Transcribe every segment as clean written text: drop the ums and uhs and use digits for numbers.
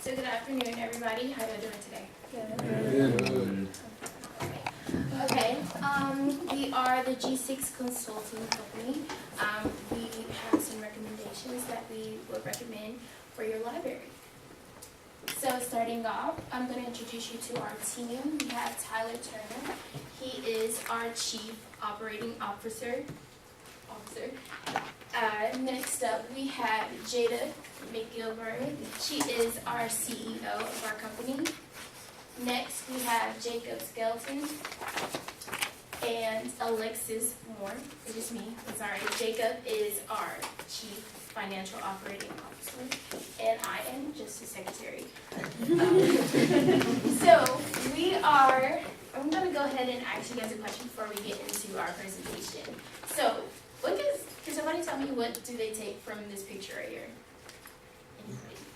So good afternoon, everybody. How are you doing today? Good. Okay. We are the G6 Consulting Company. We have some recommendations that we would recommend for your library. So starting off, I'm going to introduce you to our team. We have Tyler Turner. He is our Chief Operating Officer. Next up, we have Jada McGilvray. She is our CEO of our company. Next, we have Jacob Skelton and Alexis Moore. It is me. I'm sorry. Jacob is our Chief Financial Operating Officer, and I am just a secretary. I'm going to go ahead and ask you guys a question before we get into our presentation. So, can somebody tell me what do they take from this picture right here?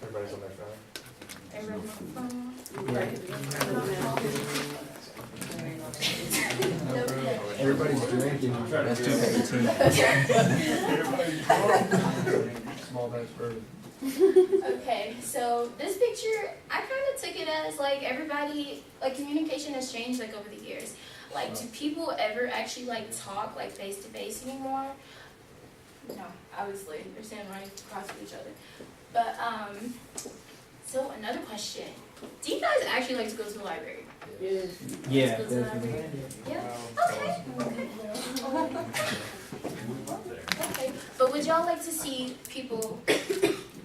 Everybody's on their phone. Everyone's on the phone? Everybody's drinking. That's too Small batch bourbon. Okay, so this picture, I kind of took it as like everybody, like communication has changed like over the years. Like, do people ever actually like talk like face to face anymore? No, obviously they're standing right across from each other. But so another question: do you guys actually like to go to the library? Yeah, Go to the library? Yeah. Okay. Okay. But would y'all like to see people,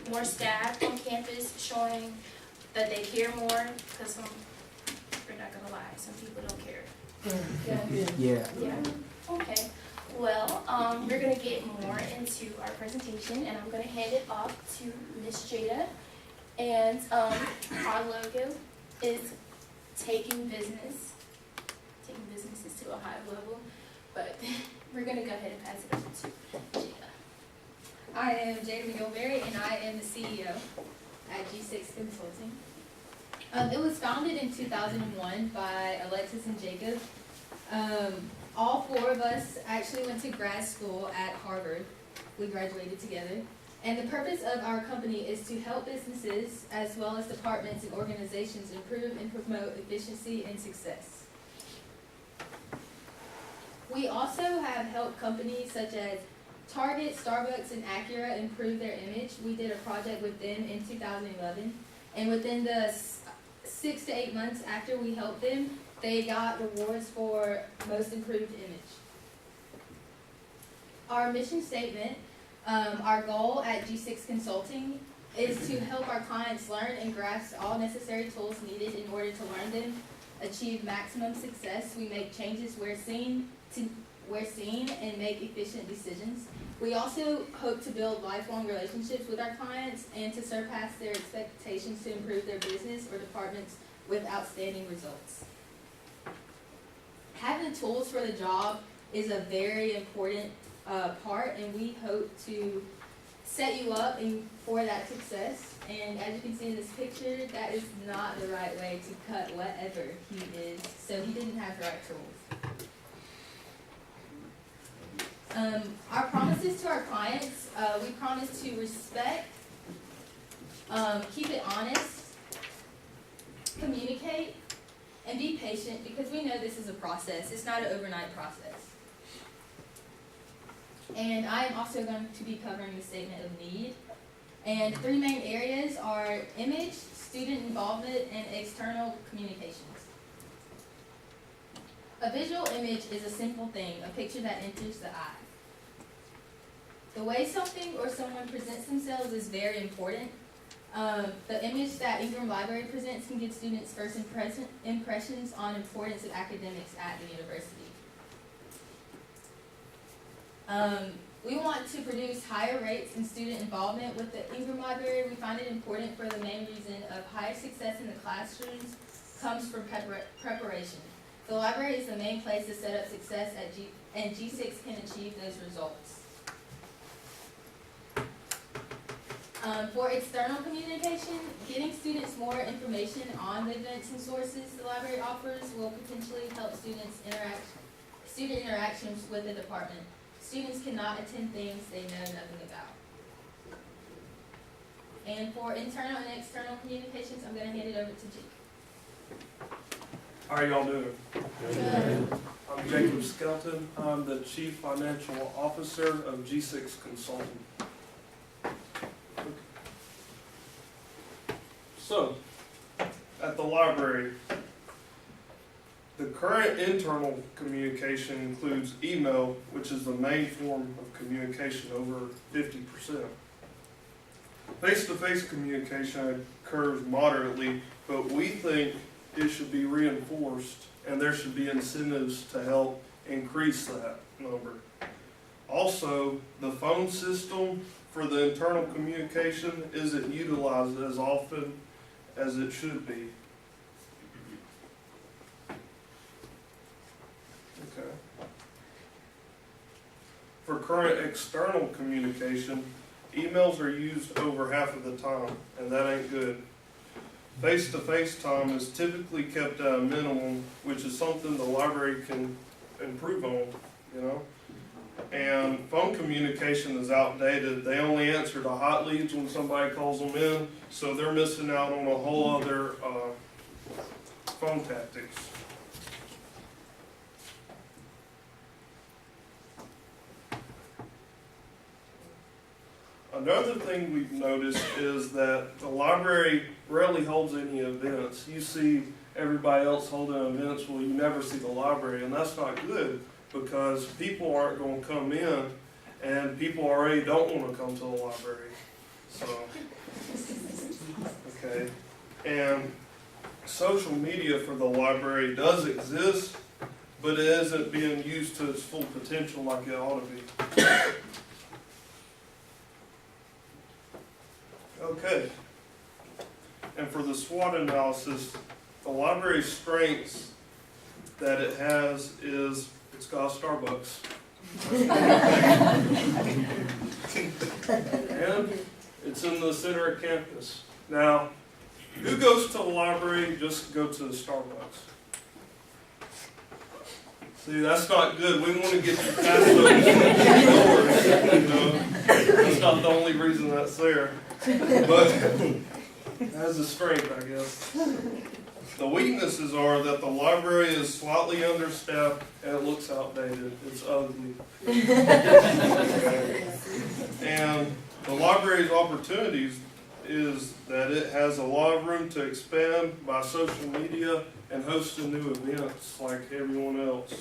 more staff on campus showing that they care more? Because we're not gonna lie, some people don't care. Yeah. Yeah. Okay. Well, we're gonna get more into our presentation, and I'm gonna hand it off to Miss Jada. And our logo is taking businesses to a high level. But we're gonna go ahead and pass it over to Jada. I am Jada McGilvray, and I am the CEO at G6 Consulting. It was founded in 2001 by Alexis and Jacob. All four of us actually went to grad school at Harvard. We graduated together. And the purpose of our company is to help businesses as well as departments and organizations improve and promote efficiency and success. We also have helped companies such as Target, Starbucks, and Acura improve their image. We did a project with them in 2011. And within the 6 to 8 months after we helped them, they got rewards for most improved image. Our mission statement, our goal at G6 Consulting is to help our clients learn and grasp all necessary tools needed in order to learn them, achieve maximum success. We make changes where seen, and make efficient decisions. We also hope to build lifelong relationships with our clients and to surpass their expectations to improve their business or departments with outstanding results. Having the tools for the job is a very important part, and we hope to set you up for that success. And as you can see in this picture, that is not the right way to cut whatever he is, so he didn't have the right tools. Our promises to our clients, we promise to respect, keep it honest, communicate, and be patient, because we know this is a process. It's not an overnight process. And I am also going to be covering the statement of need. And the three main areas are image, student involvement, and external communications. A visual image is a simple thing, a picture that enters the eye. The way something or someone presents themselves is very important. The image that Ingram Library presents can give students first impressions on importance of academics at the university. We want to produce higher rates in student involvement with the Ingram Library. We find it important for the main reason of higher success in the classrooms comes from preparation. The library is the main place to set up success and G6 can achieve those results. For external communication, getting students more information on the events and sources the library offers will potentially help student interactions with the department. Students cannot attend things they know nothing about. And for internal and external communications, I'm gonna hand it over to Jake. How are y'all doing? Good. I'm Jacob Skelton. I'm the Chief Financial Officer of G6 Consulting. So, at the library, the current internal communication includes email, which is the main form of communication, over 50%. Face-to-face communication occurs moderately, but we think it should be reinforced and there should be incentives to help increase that number. Also, the phone system for the internal communication isn't utilized as often as it should be. Okay. For current external communication, emails are used over half of the time, and that ain't good. Face-to-face time is typically kept at a minimum, which is something the library can improve on, you know? And phone communication is outdated. They only answer to hot leads when somebody calls them in, so they're missing out on a whole other phone tactics. Another thing we've noticed is that the library rarely holds any events. You see everybody else holding events, well, you never see the library, and that's not good because people aren't going to come in, and people already don't want to come to the library. So, okay. And social media for the library does exist, but it isn't being used to its full potential like it ought to be. Okay, and for the SWOT analysis, the library's strengths that it has is it's got a Starbucks. And it's in the center of campus. Now, who goes to the library just to go to the Starbucks? See, that's not good. We want to get you past those doors, you know. That's not the only reason that's there. But it has a strength, I guess. The weaknesses are that the library is slightly understaffed and it looks outdated. It's ugly. And the library's opportunities is that it has a lot of room to expand by social media and hosting new events like everyone else.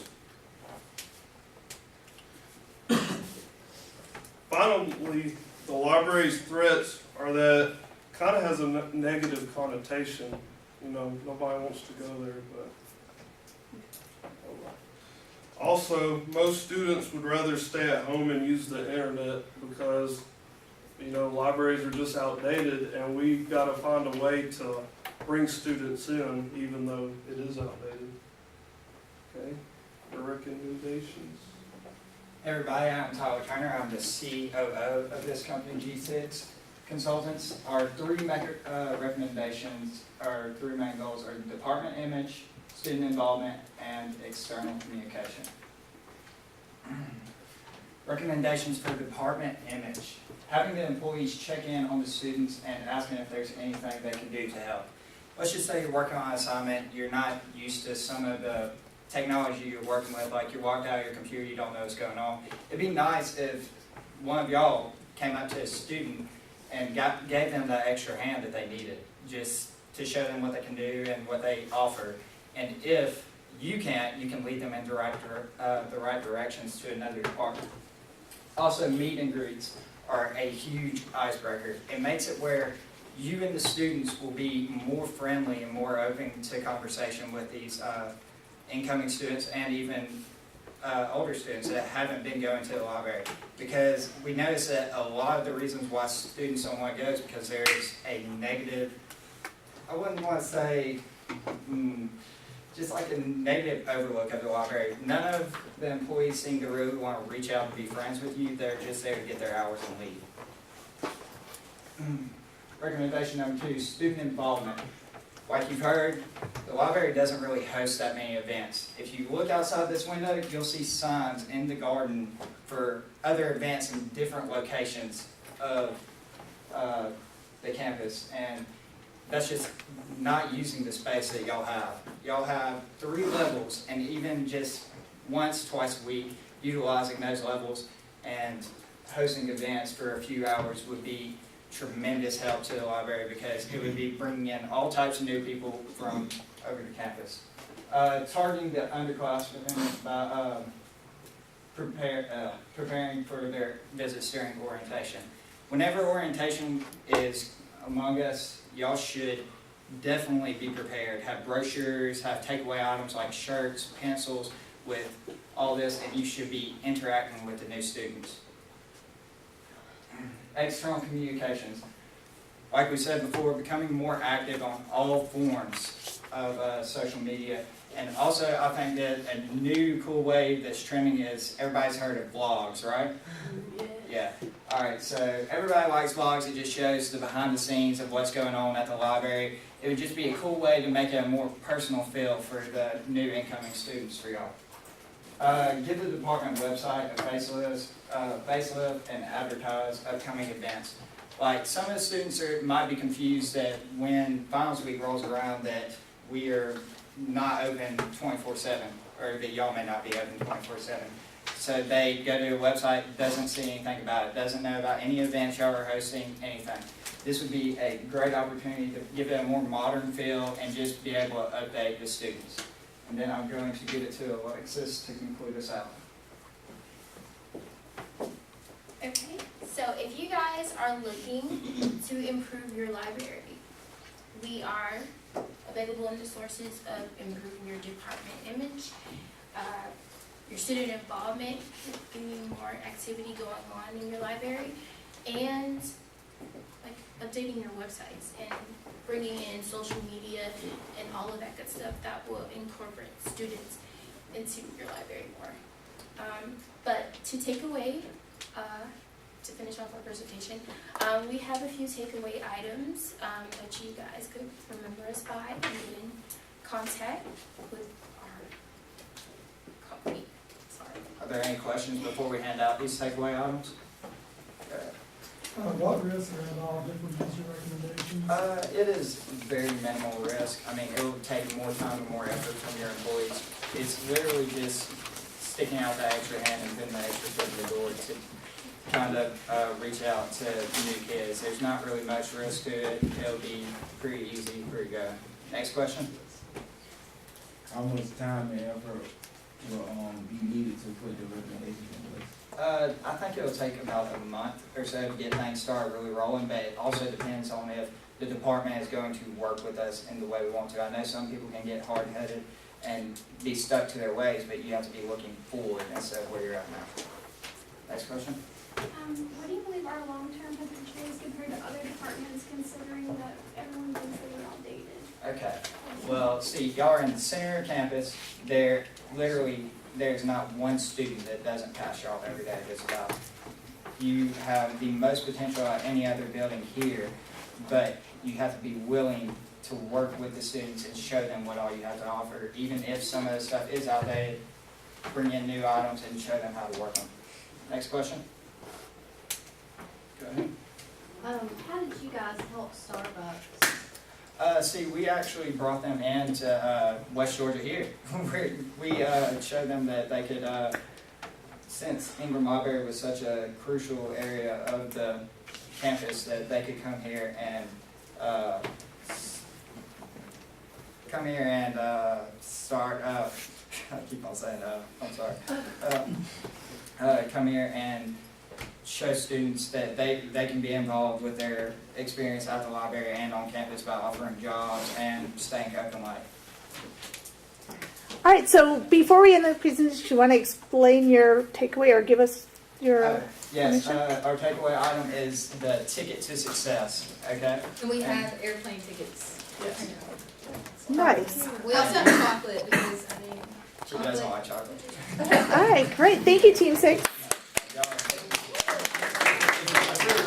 Finally, the library's threats are that it kind of has a negative connotation. You know, nobody wants to go there, but also, most students would rather stay at home and use the internet because, you know, libraries are just outdated, and we've got to find a way to bring students in, even though it is outdated. Okay, the recommendations. Hey everybody, I'm Tyler Turner. I'm the COO of this company, G6 Consultants. Our three recommendations, our three main goals are department image, student involvement, and external communication. Recommendations for department image. Having the employees check in on the students and asking if there's anything they can do to help. Let's just say you're working on an assignment, you're not used to some of the technology you're working with, like you walked out of your computer, you don't know what's going on. It'd be nice if one of y'all came up to a student and gave them that extra hand that they needed, just to show them what they can do and what they offer. And if you can't, you can lead them in the right directions to another department. Also, meet and greets are a huge icebreaker. It makes it where you and the students will be more friendly and more open to conversation with these incoming students and even older students that haven't been going to the library. Because we notice that a lot of the reasons why students don't want to go is because there's a negative, I wouldn't want to say, just like a negative overlook of the library. None of the employees seem to really want to reach out and be friends with you. They're just there to get their hours and leave. Recommendation number 2, student involvement. Like you've heard, the library doesn't really host that many events. If you look outside this window, you'll see signs in the garden for other events in different locations of the campus, and that's just not using the space that y'all have. Y'all have 3 levels, and even just once, twice a week, utilizing those levels and hosting events for a few hours would be tremendous help to the library, because it would be bringing in all types of new people from over the campus. Targeting the underclassmen by preparing for their visits during orientation. Whenever orientation is among us, y'all should definitely be prepared. Have brochures, have takeaway items like shirts, pencils, with all this, and you should be interacting with the new students. External communications. Like we said before, becoming more active on all forms of social media. And also, I think that a new cool way that's trending is, everybody's heard of vlogs, right? Yeah. All right, so everybody likes vlogs. It just shows the behind the scenes of what's going on at the library. It would just be a cool way to make it a more personal feel for the new incoming students for y'all. Give the department website a facelift and advertise upcoming events. Like, some of the students might be confused that when finals week rolls around that we are not open 24/7, or that y'all may not be open 24/7. So they go to a website, doesn't see anything about it, doesn't know about any events y'all are hosting, anything. This would be a great opportunity to give it a more modern feel and just be able to update the students. And then I'm going to give it to Alexis to conclude us out. Okay, so if you guys are looking to improve your library, we are available in the sources of improving your department image, your student involvement, getting more activity going on in your library, and like updating your websites and bringing in social media and all of that good stuff that will incorporate students into your library more. But to take away, to finish off our presentation, we have a few takeaway items that you guys could remember us by and get in contact with our company. Sorry. Are there any questions before we hand out these takeaway items? What risks are involved if we use your recommendations? It is very minimal risk. I mean, it will take more time and more effort from your employees. It's literally just sticking out the extra hand and putting the extra foot in the door to kind of reach out to new kids. There's not really much risk to it. It'll be pretty easy, pretty good. Next question? How much time and effort will be needed to put the recommendations in place? I think it'll take about a month or so to get things started really rolling, but it also depends on if the department is going to work with us in the way we want to. I know some people can get hard-headed and be stuck to their ways, but you have to be looking forward instead of where you're at now. Next question? What do you believe our long-term potential is compared to other departments, considering that everyone thinks that we're outdated? Okay. Well, see, y'all are in the center of campus. There's not one student that doesn't pass y'all every day, just about. You have the most potential at any other building here, but you have to be willing to work with the students and show them what all you have to offer, even if some of the stuff is outdated. Bring in new items and show them how to work them. Next question? Go ahead. How did you guys help Starbucks? See, we actually brought them into West Georgia here. We showed them that they could, since Ingram Library was such a crucial area of the campus, that they could come here and start. I keep on saying, I'm sorry. Come here and show students that they can be involved with their experience at the library and on campus by offering jobs and staying open late. All right, so before we end the presentation, you want to explain your takeaway or give us your Yes, our takeaway item is the ticket to success, okay? And we have airplane tickets. Yes. Nice. We also have chocolate because, She doesn't like chocolate. All right, great. Thank you, Team 6.